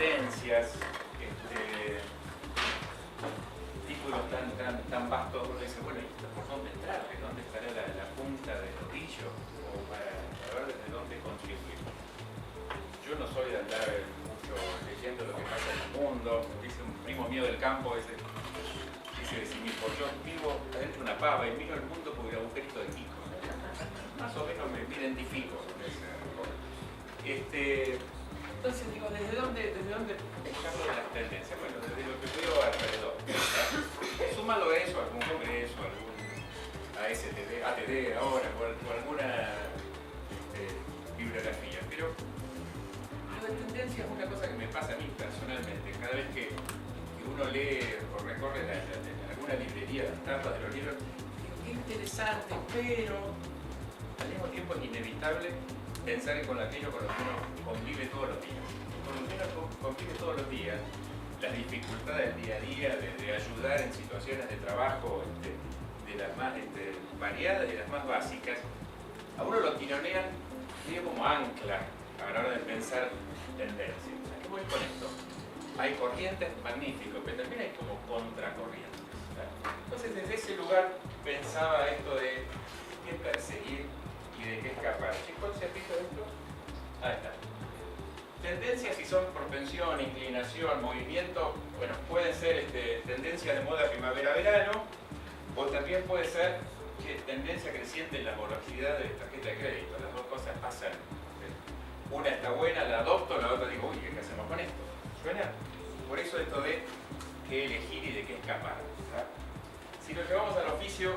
tendencias, títulos tan vastos, uno dice, bueno, ¿y esto por dónde entrar? ¿De dónde estará la punta del ovillo? O para ver desde dónde contribuir. Yo no soy de andar mucho leyendo lo que pasa en el mundo. Dice un primo mío del campo, dice de sí mismo, yo vivo adentro de una pava y miro el mundo por el agujerito de Kiko. Más o menos me identifico con ese rol. Entonces digo, ¿desde dónde buscarlo de las tendencias? Bueno, desde lo que veo alrededor. Súmalo a eso, algún congreso, algún ATD ahora, o alguna bibliografía. Pero lo de tendencia es una cosa que me pasa a mí personalmente. Cada vez que uno lee o recorre alguna librería, las tapas de los libros, digo, qué interesante, pero al mismo tiempo es inevitable pensar en aquello con lo que uno convive todos los días. Con lo que uno convive todos los días, las dificultades del día a día, de ayudar en situaciones de trabajo, de las más variadas y las más básicas, a uno lo tironean medio como ancla a la hora de pensar tendencias. ¿A qué voy con esto? Hay corrientes, magníficos, pero también hay como contracorrientes. Entonces, desde ese lugar pensaba esto de qué perseguir y de qué escapar. ¿Cuál se ha visto esto? Ahí está. Tendencias, si son propensión, inclinación, movimiento, bueno, pueden ser tendencia de moda primavera-verano, o también puede ser tendencia creciente en la morosidad de tarjeta de crédito. Las dos cosas pasan. Una está buena, la adopto, la otra digo, uy, ¿qué hacemos con esto? ¿Suena? Por eso esto de qué elegir y de qué escapar. ¿Verdad? Si lo llevamos al oficio,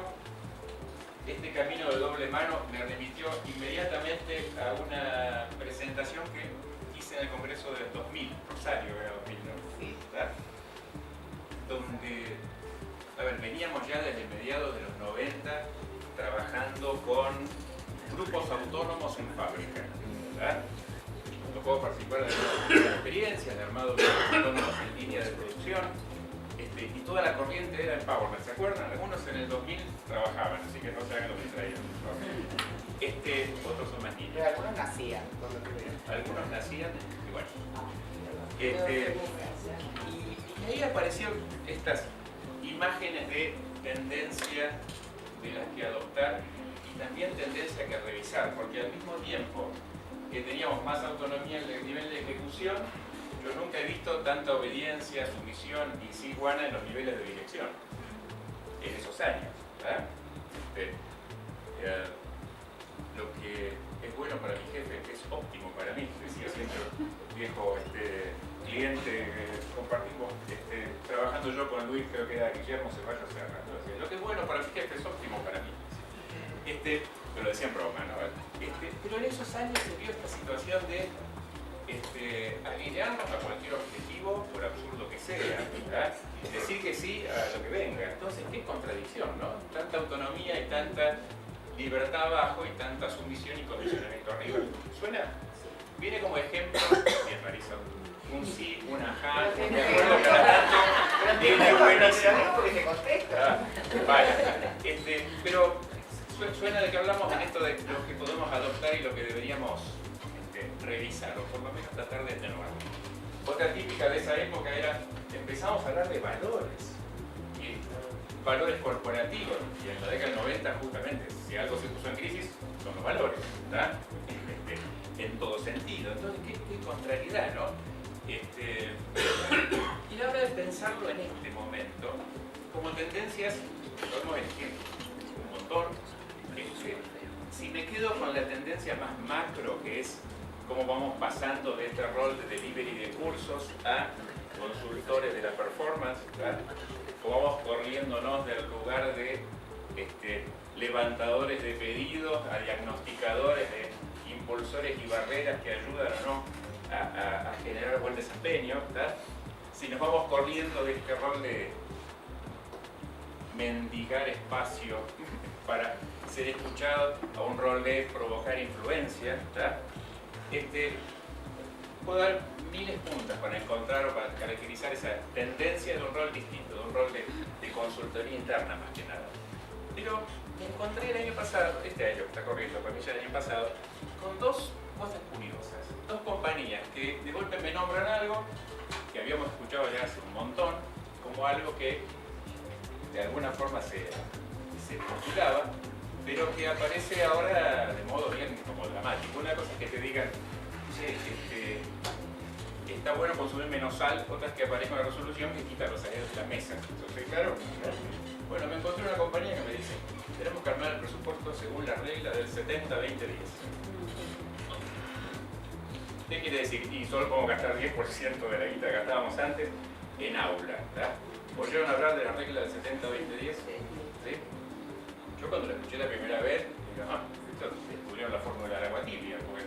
este camino de doble mano me remitió inmediatamente a una presentación que hice en el Congreso del 2000, Rosario era 2000, ¿no? Sí. ¿Verdad? Donde, a ver, veníamos ya desde mediados de los 90 trabajando con grupos autónomos en fábrica, ¿verdad? Me tocó participar de las experiencias de armado de autónomos en línea de producción, y toda la corriente era empowerment, ¿se acuerdan? Algunos en el 2000 trabajaban, así que no se hagan lo que traían. Otros son más niños. Pero algunos nacían, por lo que veo. Algunos nacían, y bueno. Y ahí aparecieron estas imágenes de tendencia de las que adoptar y también tendencia que revisar, porque al mismo tiempo que teníamos más autonomía en el nivel de ejecución, yo nunca he visto tanta obediencia, sumisión y siguana en los niveles de dirección en esos años, ¿verdad? Lo que es bueno para mi jefe es óptimo para mí, decía siempre viejo cliente, compartimos, trabajando yo con Luis, creo que era Guillermo Ceballos Serra, lo que es bueno para mi jefe es óptimo para mí. Pero lo decía en broma, ¿no? Pero en esos años se vio esta situación de alinearnos a cualquier objetivo, por absurdo que sea, ¿verdad? Decir que sí a lo que venga. Entonces, qué contradicción, ¿no? Tanta autonomía y tanta libertad abajo y tanta sumisión y condicionamiento arriba. ¿Suena? Viene como ejemplo, bien Marisa, un sí, un ajá, me acuerdo cada tanto, viene buenísimo. Porque te contesta. Vale, pero suena de que hablamos en esto de lo que podemos adoptar y lo que deberíamos revisar, o por lo menos tratar de atenuar. Otra típica de esa época era, empezamos a hablar de valores, y valores corporativos, y en la década del 90 justamente, si algo se puso en crisis, son los valores, ¿verdad? En todo sentido. Entonces, qué contrariedad, ¿no? Y la hora de pensarlo en este momento, como tendencias, podemos elegir un montón. Si me quedo con la tendencia más macro, que es cómo vamos pasando de este rol de delivery de cursos a consultores de la performance, ¿verdad? O vamos corriéndonos del lugar de levantadores de pedidos a diagnosticadores de impulsores y barreras que ayudan o no a generar buen desempeño, ¿verdad? Si nos vamos corriendo de este rol de mendigar espacio para ser escuchado a un rol de provocar influencia, ¿verdad? Puedo dar miles de puntas para encontrar o para caracterizar esa tendencia de un rol distinto, de un rol de consultoría interna más que nada. Pero me encontré el año pasado, este año que está corriendo, para mí ya el año pasado, con dos cosas curiosas. Dos compañías que de golpe me nombran algo que habíamos escuchado ya hace un montón, como algo que de alguna forma se postulaba, pero que aparece ahora de modo bien como dramático. Una cosa es que te digan, che, está bueno consumir menos sal, otras que aparezca una resolución que quita los salarios de la mesa. Entonces, claro, bueno, me encontré una compañía que me dice, tenemos que armar el presupuesto según la regla del 70-20-10. ¿Qué quiere decir? Y solo podemos gastar 10% de la guita que gastábamos antes en aula, ¿verdad? ¿Oyeron hablar de la regla del 70-20-10? ¿Sí? Yo cuando la escuché la primera vez, digo, esto descubrieron la fórmula del agua tibia, porque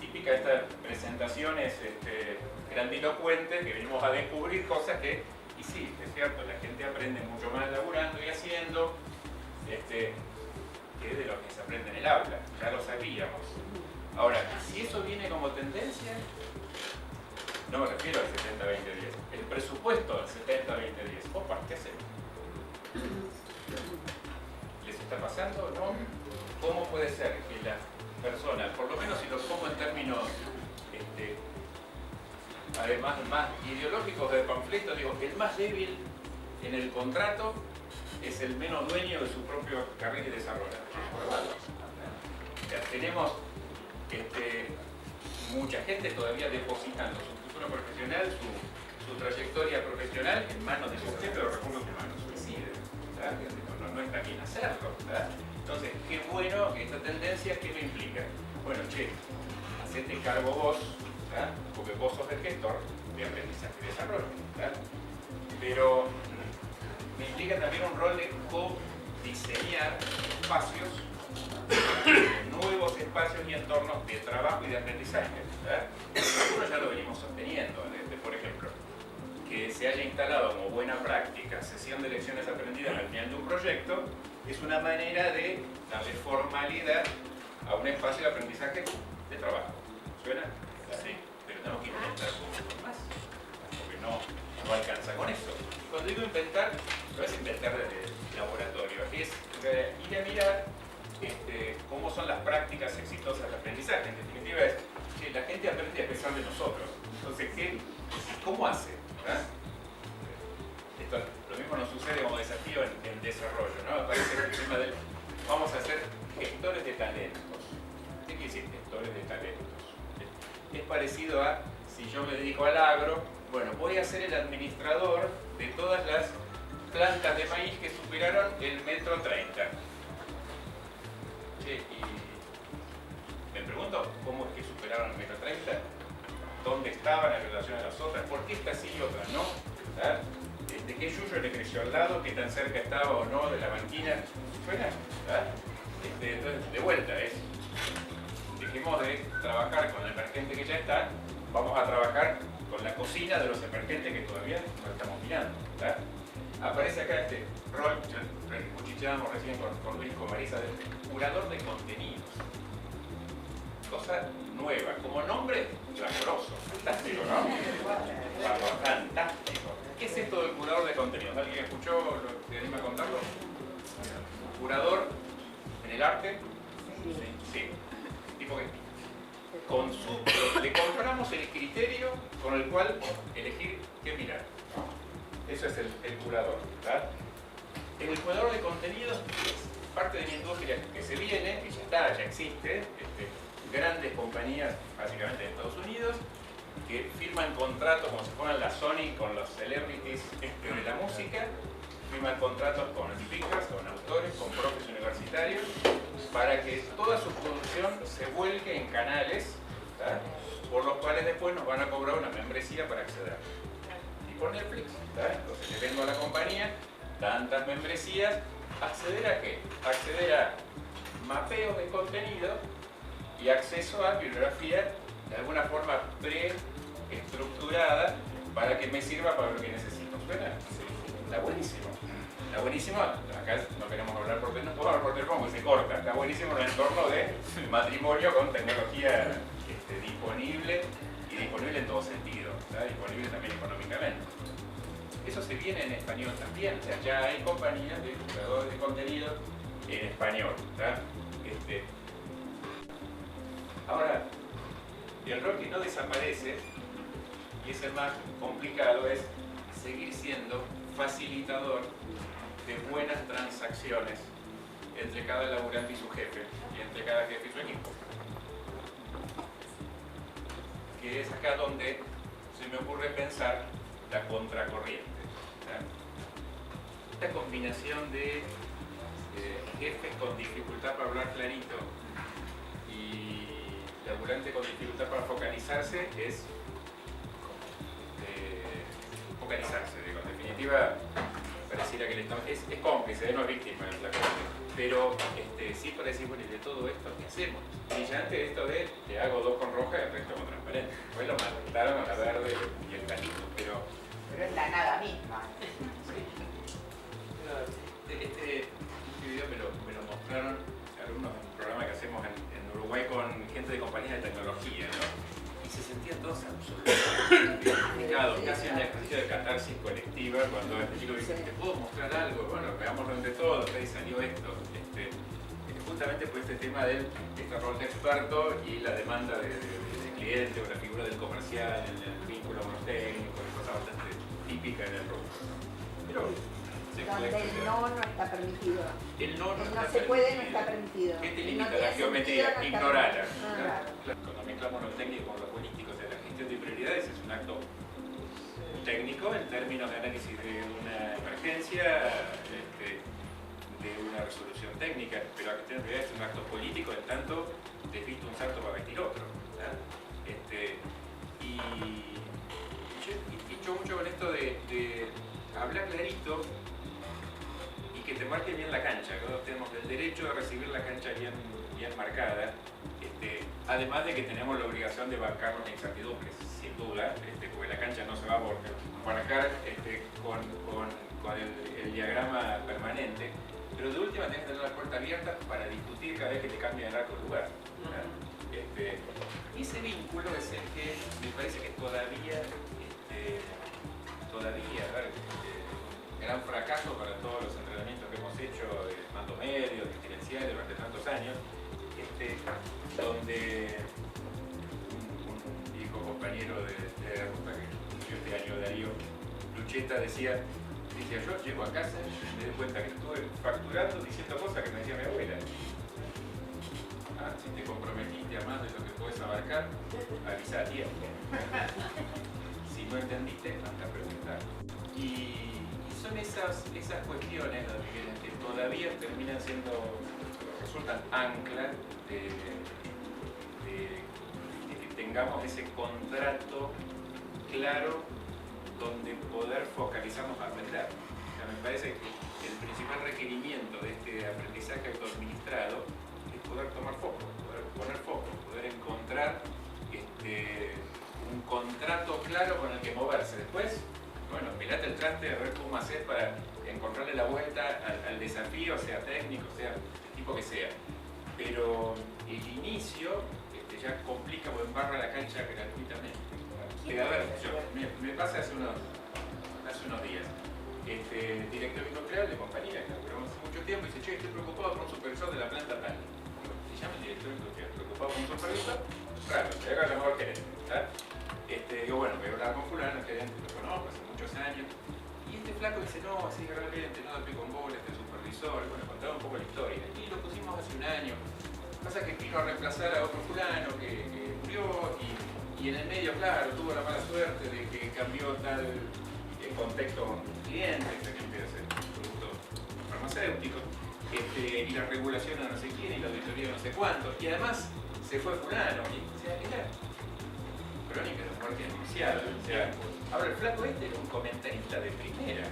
típica de estas presentaciones grandilocuentes que venimos a descubrir cosas que, y sí, es cierto, la gente aprende mucho más laburando y haciendo que de lo que se aprende en el aula, ya lo sabíamos. Ahora, si eso viene como tendencia, no me refiero al 70-20-10, el presupuesto del 70-20-10, opa, ¿qué hacemos? ¿Les está pasando? ¿No? ¿Cómo puede ser que la persona, por lo menos si lo pongo en términos además más ideológicos del panfleto, digo, el más débil en el contrato es el menos dueño de su propio carril de desarrollo? O sea, tenemos mucha gente todavía depositando su futuro profesional, su trayectoria profesional en manos de su jefe de los recursos humanos, suicida. No está bien hacerlo, ¿verdad? Entonces, qué bueno que esta tendencia, ¿qué me implica? Bueno, che, hacete cargo vos, ¿verdad? Porque vos sos el gestor de aprendizaje y desarrollo, ¿verdad? Pero me implica también un rol de co-diseñar espacios, nuevos espacios y entornos de trabajo y de aprendizaje, ¿verdad? Nosotros ya lo venimos sosteniendo, por ejemplo, que se haya instalado como buena práctica sesión de lecciones aprendidas al final de un proyecto es una manera de darle formalidad a un espacio de aprendizaje de trabajo. ¿Suena? Sí, pero tenemos que inventar cosas más, porque no alcanza con eso. Y cuando digo inventar, no es inventar desde el laboratorio, es ir a mirar cómo son las prácticas exitosas de aprendizaje. En definitiva es, che, la gente aprende a pesar de nosotros. Entonces, ¿cómo hace? ¿Verdad? Esto, lo mismo nos sucede como desafío en desarrollo, ¿no? Aparece el tema del, vamos a ser gestores de talentos. ¿Qué quiere decir gestores de talentos? Es parecido a, si yo me dedico al agro, bueno, voy a ser el administrador de todas las plantas de maíz que superaron el 1,30 m. Y me pregunto, ¿cómo es que superaron el 1,30 m? ¿Dónde estaban en relación a las otras? ¿Por qué esta sí y otras no? ¿Verdad? ¿De qué yuyo le creció al lado? ¿Qué tan cerca estaba o no de la banquina? ¿Suena? ¿Verdad? Entonces, de vuelta, dejemos de trabajar con el emergente que ya está, vamos a trabajar con la cocina de los emergentes que todavía no estamos mirando. ¿Verdad? Aparece acá este rol, cuchillábamos recién con Luis, con Marisa, del curador de contenidos. Cosa nueva, como nombre, clamoroso, fantástico, ¿no? Fantástico. ¿Qué es esto del curador de contenidos? ¿Alguien escuchó? ¿Te anima a contarlo? Curador en el arte. Sí. Tipo que le compramos el criterio con el cual elegir qué mirar. Eso es el curador, ¿verdad? El curador de contenidos es parte de la industria que se viene, que ya está, ya existe, grandes compañías, básicamente de Estados Unidos, que firman contratos como si fueran la Sony con los celebrities de la música, firman contratos con speakers, con autores, con profes universitarios, para que toda su producción se vuelque en canales, ¿verdad? Por los cuales después nos van a cobrar una membresía para acceder. Y por Netflix, ¿verdad? Entonces le vendo a la compañía tantas membresías. ¿Acceder a qué? Acceder a mapeo de contenido y acceso a bibliografía de alguna forma preestructurada para que me sirva para lo que necesito. ¿Suena? Sí. Está buenísimo. Está buenísimo. Acá no queremos hablar por teléfono, no podemos hablar por teléfono porque se corta. Está buenísimo en el entorno de matrimonio con tecnología disponible y disponible en todo sentido. ¿Está? Disponible también económicamente. Eso se viene en español también. O sea, ya hay compañías de creadores de contenido en español. ¿Está? Ahora, Y el rol que no desaparece, y es el más complicado, es seguir siendo facilitador de buenas transacciones entre cada laburante y su jefe, y entre cada jefe y su equipo. Que es acá donde se me ocurre pensar la contracorriente. Esta combinación de jefes con dificultad para hablar clarito y laburante con dificultad para focalizarse es focalizarse, digo. En definitiva, pareciera que le estamos, es cómplice, no es víctima de la cosa, pero sí para decir, bueno, y de todo esto, ¿qué hacemos? Brillante esto de, le hago 2 con roja y el resto con transparente. Después lo mataron a la verde y el canito, pero es la nada misma. sí. Este video me lo mostraron algunos en un programa que hacemos en Uruguay con gente de compañías de tecnología, ¿no? Y se sentían todos absolutamente identificados, casi un ejercicio de catarsis colectiva cuando este chico dice, ¿te puedo mostrar algo? Bueno, veámoslo entre todos, ahí salió esto. Justamente por este tema del rol de experto y la demanda de cliente o la figura del comercial, el vínculo con los técnicos, cosa bastante típica en el rol. Pero donde el no está permitido. El no está se puede, no permitido. está permitido. ¿Qué te No limita tiene la geometría? sentido, no está Ignorala. permitido. Claro. Cuando mezclamos lo técnico con lo político, o sea, la gestión de prioridades es un acto técnico en términos de análisis de una emergencia, de una resolución técnica, pero la gestión de prioridades es un acto político, en tanto desvisto un salto para vestir otro. Y yo he dicho mucho con esto de hablar clarito y que te marque bien la cancha. Todos tenemos el derecho de recibir la cancha bien marcada, además de que tenemos la obligación de bancarnos en incertidumbres, sin duda, porque la cancha no se va a marcar con el diagrama permanente, pero de última tienes que tener la puerta abierta para discutir cada vez que te cambia el arco de lugar. Ese vínculo es el que me parece que todavía, gran fracaso para todos los entrenamientos que hemos hecho de mando medio, diferencial durante tantos años, donde un viejo compañero de la ruta que cumplió este año, Darío Lucheta, decía, yo llego a casa y me doy cuenta que estuve facturando diciendo cosas que me decía mi abuela. Si te comprometiste a más de lo que puedes abarcar, avisa a tiempo. Si no entendiste, anda a preguntar. Y son esas cuestiones, Miguel, que todavía terminan siendo, resultan anclas de que tengamos ese contrato claro donde poder focalizarnos a aprender. O sea, me parece que el principal requerimiento de este aprendizaje autoadministrado es poder tomar foco, poder poner foco, poder encontrar un contrato claro con el que moverse. Después, bueno, mirate el traste a ver cómo hacer para encontrarle la vuelta al desafío, sea técnico, sea el tipo que sea. Pero el inicio ya complica o embarra la cancha gratuitamente. A ver, me pasa hace unos días. Director industrial de compañía que laburamos hace mucho tiempo y dice, estoy preocupado por un supervisor de la planta tal. Se llama el director industrial, preocupado por un supervisor, claro, se haga llamado al gerente. Digo, bueno, voy a hablar con fulano, el gerente lo conozco hace muchos años. Y este flaco dice, no, sí, realmente no doy con bola, supervisor. Y bueno, contaba un poco la historia. Y lo pusimos hace un año. Pasa que vino a reemplazar a otro fulano que murió y en el medio, claro, tuvo la mala suerte de que cambió tal contexto con un cliente, que empieza a hacer productos farmacéuticos, y la regulación a no sé quién, y la auditoría no sé cuánto, y además se fue fulano, y o sea, era crónica de muerte anunciada. O sea, ahora el flaco era un comentarista de primera,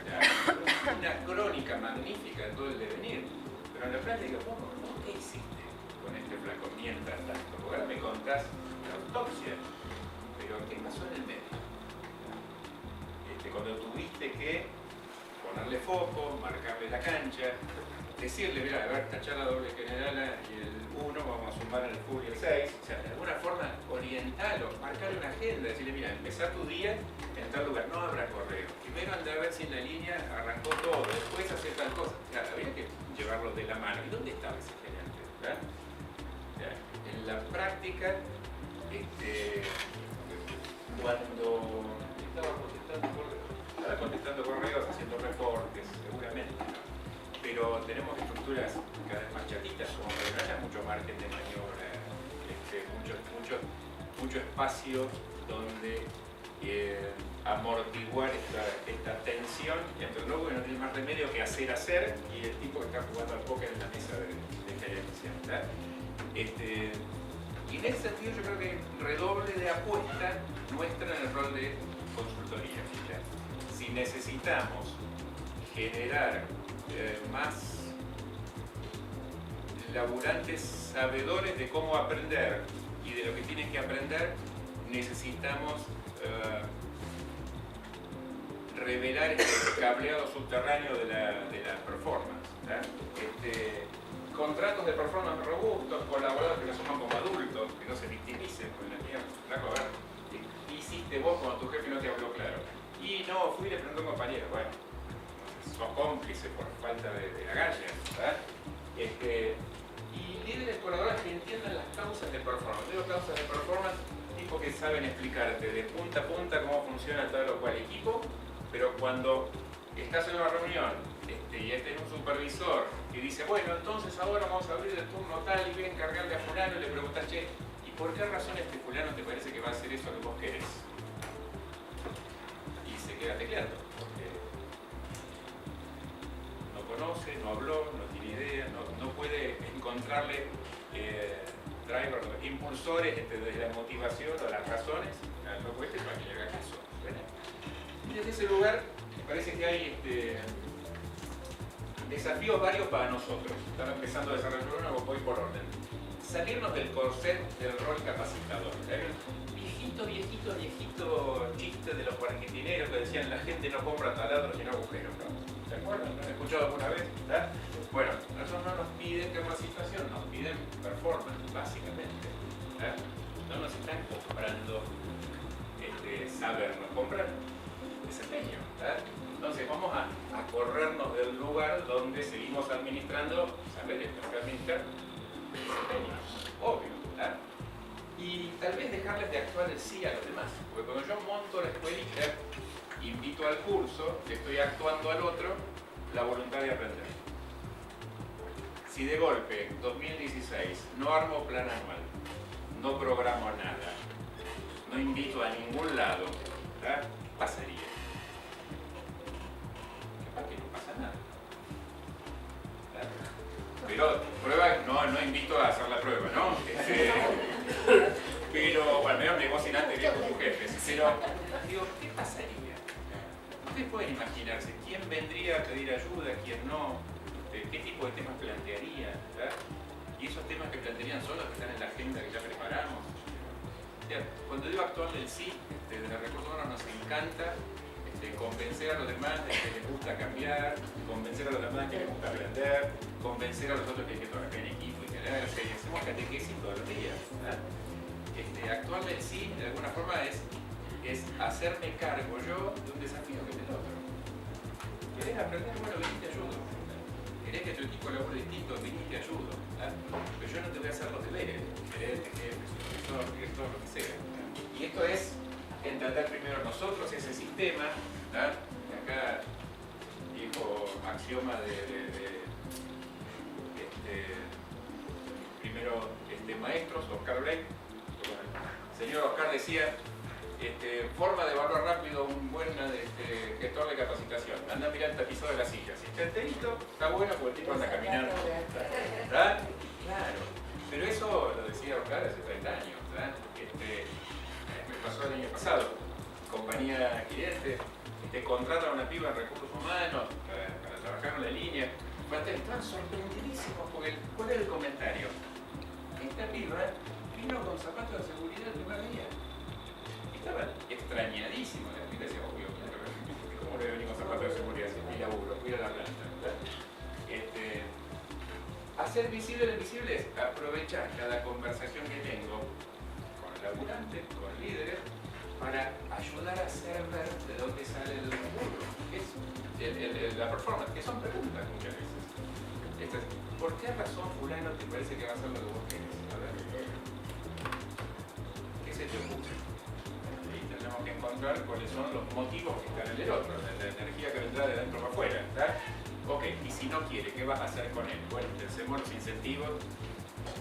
era una crónica magnífica de todo el devenir, pero en la práctica, ¿qué hiciste con este flaco mientras tanto? Porque ahora me contás la autopsia, pero ¿qué pasó en el medio? Cuando tuviste que ponerle foco, marcarle la cancha, decirle, mira, a ver, tachar la doble generala y el 1, vamos a sumar el full y el 6, o sea, de alguna forma orientarlo, marcarle una agenda, decirle, mira, empezar tu día en tal lugar, no habrá correo. Primero anda a ver si en la línea arrancó todo, después hacer tal cosa. O sea, había que llevarlo de la mano. ¿Y dónde estaba ese gerente? O sea, en la práctica Cuando estaba contestando correos, haciendo reportes, seguramente, ¿no? Pero tenemos estructuras cada vez más chatitas, como que no haya mucho margen de maniobra, mucho espacio donde amortiguar esta tensión entre el loco que no tiene más remedio que hacer y el tipo que está jugando al póker en la mesa de gerencia, ¿verdad? Y en ese sentido yo creo que redoble de apuesta nuestra en el rol de consultoría. ¿Ya? Si necesitamos generar más laburantes sabedores de cómo aprender y de lo que tienen que aprender, necesitamos revelar el cableado subterráneo de la performance. ¿Ya? Contratos de performance robustos, colaboradores que no somos como adultos, que no se victimicen, porque la tía, flaco, a ver, ¿qué hiciste vos cuando tu jefe no te habló claro? Y no, fui y le pregunté a un compañero, bueno, sos cómplice por falta de agallas, ¿verdad? Y líderes colaboradores que entiendan las causas de performance. Digo causas de performance, tipo que saben explicarte de punta a punta cómo funciona todo lo cual equipo, pero cuando estás en una reunión y este es un supervisor que dice, bueno, entonces ahora vamos a abrir el turno tal y voy a encargarle a fulano y le preguntas, che, ¿y por qué razón este fulano te parece que va a hacer eso que vos querés? Y se queda tecleando, porque no conoce, no habló, no tiene idea, no puede encontrarle drivers, impulsores desde la motivación o las razones al loco para que le haga caso. ¿Verdad? Y desde ese lugar me parece que hay desafíos varios para nosotros. Estamos empezando a desarrollar uno, voy por orden. Salirnos del corset del rol capacitador. Hay un viejito chiste de los barquetineros que decían la gente no compra taladros sino agujeros, ¿no? ¿Se acuerdan? ¿Lo han escuchado alguna vez? ¿Verdad? Bueno, nosotros no nos piden capacitación, nos piden performance, básicamente. ¿Verdad? No nos están comprando saber, nos compran desempeño. ¿Verdad? Entonces vamos a corrernos del lugar donde seguimos administrando saberes, tenemos que administrar desempeños, obvio, ¿verdad? Y tal vez dejarles de actuar el sí a los demás, porque cuando yo monto la escuelita, invito al curso, le estoy actuando al otro la voluntad de aprender. Si de golpe, 2016, no armo plan anual, no programo nada, no invito a ningún lado, ¿verdad? ¿Qué pasaría? Que no pasa nada. ¿Verdad? Pero prueba, no invito a hacer la prueba, ¿no? Pero, bueno, menos negociante que con sus jefes. Pero, digo, ¿qué pasaría? Ustedes pueden imaginarse quién vendría a pedir ayuda, quién no, qué tipo de temas plantearía, ¿verdad? Y esos temas que plantearían son los que están en la agenda que ya preparamos. Cuando digo actuar del sí, de los recursos humanos nos encanta convencer a los demás de que les gusta cambiar, convencer a los demás de que les gusta aprender, convencer a los otros de que hay que trabajar en equipo y quererse, y hacemos catequesis todos los días. Actuar del sí, de alguna forma, es hacerme cargo yo de un desafío que es el otro. ¿Querés aprender? Bueno, vení te ayudo. ¿Querés que tu equipo labore distinto? Vení te ayudo. Pero yo no te voy a hacer los deberes. ¿Querés que todo lo que sea? Y esto es entender primero nosotros ese sistema, ¿verdad? Y acá dijo axioma primero maestros, Oscar Blake. El señor Oscar decía, forma de evaluar rápido un buen gestor de capacitación. Anda a mirar el tapizado de la silla. Si está enterito, está bueno porque el tipo anda caminando. ¿Verdad? Claro. Pero eso lo decía Oscar hace 30 años. ¿Verdad? Me pasó el año pasado. Compañía cliente contratan a una piba en recursos humanos para trabajar en la línea. Estaban sorprendidísimos porque ¿cuál era el comentario? Esta piba vino con zapatos de seguridad el primer día. Estaban extrañadísimos. La piba decía, obvio, ¿cómo le venir con zapatos de seguridad si mi laburo? Cuida la planta. Hacer visible lo invisible es aprovechar cada conversación que tengo con laburantes, con líderes, para ayudar a hacer ver de dónde sale el laburo, que es la performance, que son preguntas muchas veces. ¿Por qué razón fulano te parece que va a hacer lo que vos querés? A ver. se te ocurre. Y tenemos que encontrar cuáles son los motivos que están en el otro, la energía que vendrá de dentro para afuera. ¿Está? Ok, y si no quiere, ¿qué vas a hacer con él? Bueno, pensemos los incentivos,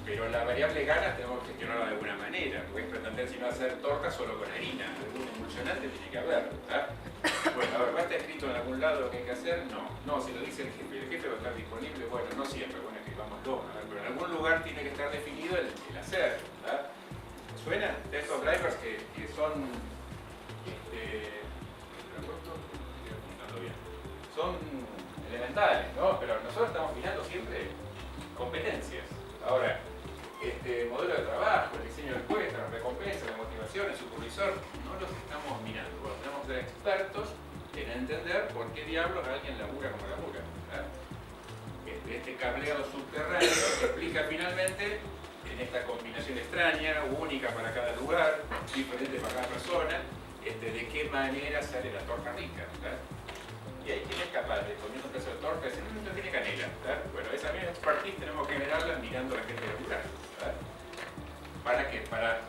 pero la variable ganas tenemos que gestionarla de alguna manera. Puedes pretender si no hacer torta solo con harina, algún emulsionante tiene que haber. ¿Está? Bueno, a ver, ¿va a estar escrito en algún lado lo que hay que hacer? No, si lo dice el jefe va a estar disponible, bueno, no siempre, bueno, escribámoslo, pero en algún lugar tiene que estar definido el hacer. ¿Está? ¿Suena? Estos drivers que son son elementales, ¿no? Pero nosotros estamos mirando siempre competencias. Ahora, modelo de trabajo, el diseño de encuestas, las recompensas, la motivación, el supervisor, no los estamos mirando. Bueno, tenemos que ser expertos en entender por qué diablos alguien labura como labura. Este cableado subterráneo explica finalmente, en esta combinación extraña, única para cada lugar, diferente para cada persona, de qué manera sale la torta rica. Y ahí quién es capaz de, comiendo un pedazo de torta, decir, no tiene canela. Bueno, esa misma expertise tenemos que generarla mirando a la gente laburar. ¿Para qué? Para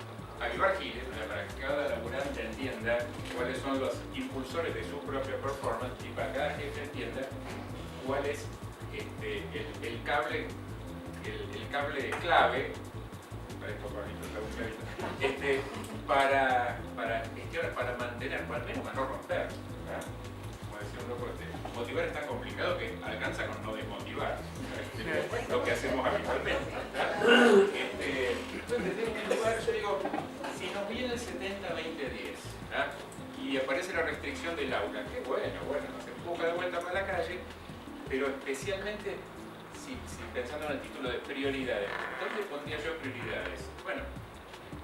avivar giles, para que cada laburante entienda cuáles son los impulsores de su propia performance y para que cada jefe entienda cuál es el cable clave para mantener, al menos para no romper. Como decía un loco, motivar es tan complicado que alcanza con no desmotivar, lo que hacemos habitualmente. Entonces, desde un lugar, yo digo, si nos viene el 70-20-10 y aparece la restricción del aula, qué bueno, nos empuja de vuelta para la calle, pero especialmente si pensando en el título de prioridades, ¿dónde pondría yo prioridades? Bueno,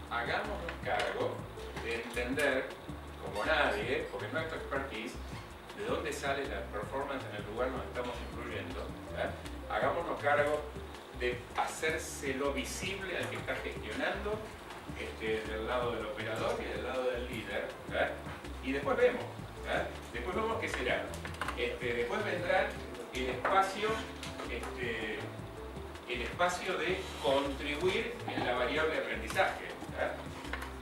hagámonos cargo de entender, como nadie, porque no es nuestra expertise, de dónde sale la performance en el lugar donde estamos influyendo. Hagámonos cargo de hacérselo visible al que está gestionando, del lado del operador y del lado del líder, y después vemos. Después vemos qué será. Después vendrá el espacio de contribuir en la variable de aprendizaje.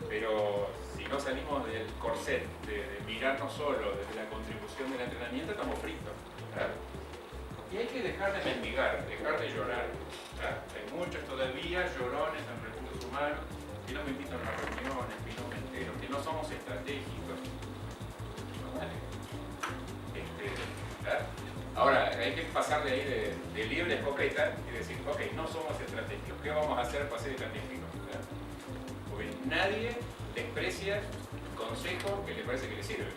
Pero si no salimos del corset, de mirarnos solo desde la contribución del entrenamiento, estamos fritos. Y hay que dejar de mendigar, dejar de llorar. Hay muchos todavía llorones en recursos humanos que no me invitan a las reuniones, que no me entero, que no somos estratégicos. No vale. Ahora, hay que pasar de ahí de libre escopeta y decir, ok, no somos estratégicos, ¿qué vamos a hacer para ser estratégicos? Porque nadie desprecia consejo que le parece que le sirve, ¿no?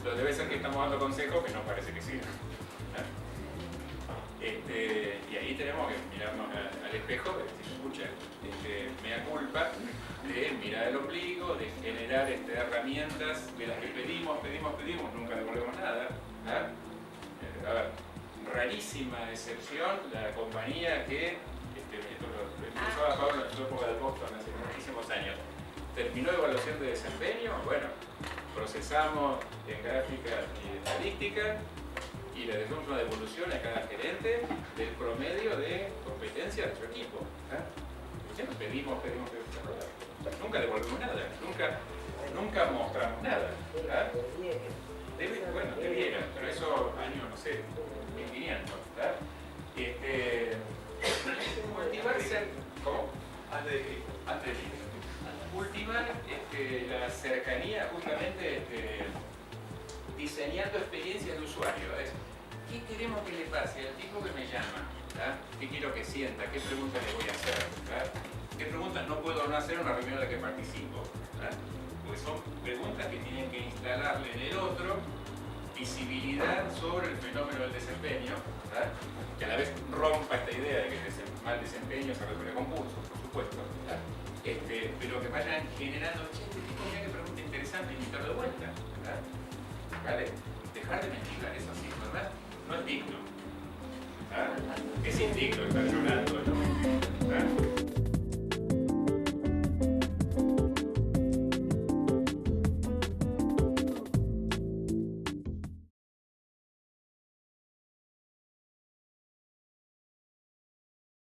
Pero debe ser que estamos dando consejos que no parece que sirven. Y ahí tenemos que mirarnos al espejo y decir, escucha, mea culpa de mirar el ombligo, de generar herramientas de las que pedimos, nunca devolvemos nada. A ver, rarísima excepción la compañía que, esto lo empezó a Pablo en su época de Boston hace muchísimos años, terminó evaluación de desempeño, bueno, procesamos en gráficas y estadísticas y le dejamos una devolución a cada gerente del promedio de competencia de su equipo. Siempre pedimos, nunca devolvemos nada, nunca mostramos nada. Bueno, debiera, pero eso año, no sé, 1500. Cultivarse, ¿cómo? Antes de Cristo. Cultivar la cercanía, justamente diseñando experiencias de usuario. ¿Qué queremos que le pase al tipo que me llama? ¿Qué quiero que sienta? ¿Qué preguntas le voy a hacer? ¿Qué preguntas no puedo no hacer en una reunión en la que participo? Porque son preguntas que tienen que instalarle en el otro visibilidad sobre el fenómeno del desempeño, que a la vez rompa esta idea de que el mal desempeño se resuelve con cursos, por supuesto, pero que vayan generando, este tipo de pregunta interesante, invitarlo de vuelta. ¿Vale? Dejar de mentir eso así, ¿verdad? No es digno. Es indigno estar llorando.